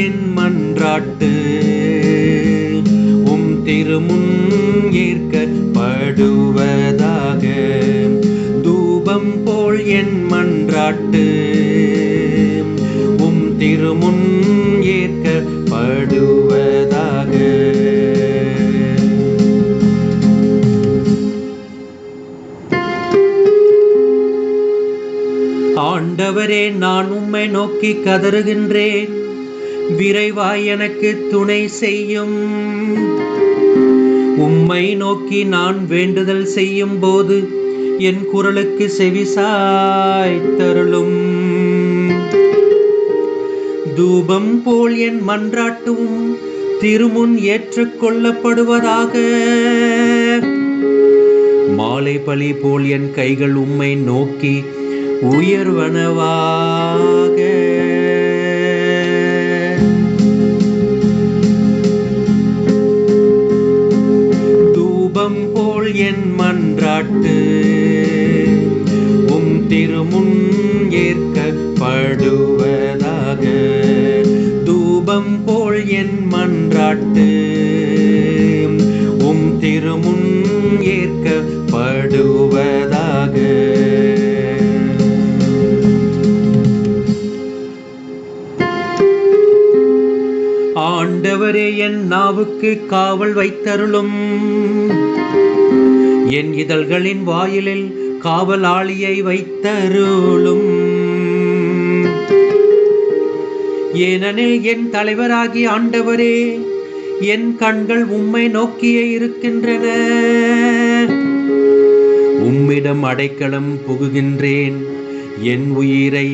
என் மன்றாட்டு உம் திருமுன் ஏற்கப்படுவதாக. தூபம் போல் என் மன்றாட்டு உம் திருமுன் ஏற்கப்படுவதாக. ஆண்டவரே, நான் உம்மை நோக்கி கதறுகின்றேன், விரைவாய் எனக்கு துணை செய்யும். உம்மை நோக்கி நான் வேண்டுதல் செய்யும் போது என் குரலுக்கு செவிசாய்த்தருளும். தூபம் போல் என் மன்றாட்டும் திருமுன் ஏற்றுக்கொள்ளப்படுவதாக. மாலை பலி போல் என் கைகள் உம்மை நோக்கி உயர்வனவாக. தூபம் போல் என் மன்றாட்டு உம் திருமுன் ஏற்கப்படுவதாக. தூபம் போல் என் மன்றாட்டு உம் திருமுன் ஏற்கப்படுவதாக. ஆண்டவரே, என் நாவுக்கு காவல் வைத்தருளும். என் இதழ்களின் வாயிலில் காவலாளியை வைத்தருளும். ஏனெனில் என் தலைவராகிய ஆண்டவரே, என் கண்கள் உம்மை நோக்கியே இருக்கின்றன. உம்மிடம் அடைக்கலம் புகுகின்றேன், என் உயிரை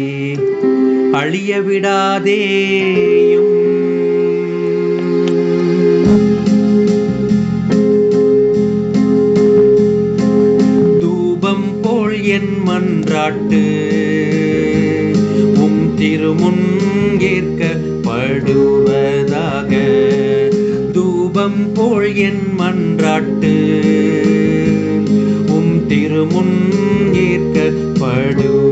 அழிய விடாதேயும். தூபம் போல் என் மன்றாட்டு உம் திருமுன் ஏற்கப்படுவதாக. தூபம் போல் என் மன்றாட்டு உம் திருமுன் ஏற்கப்படுவதாக.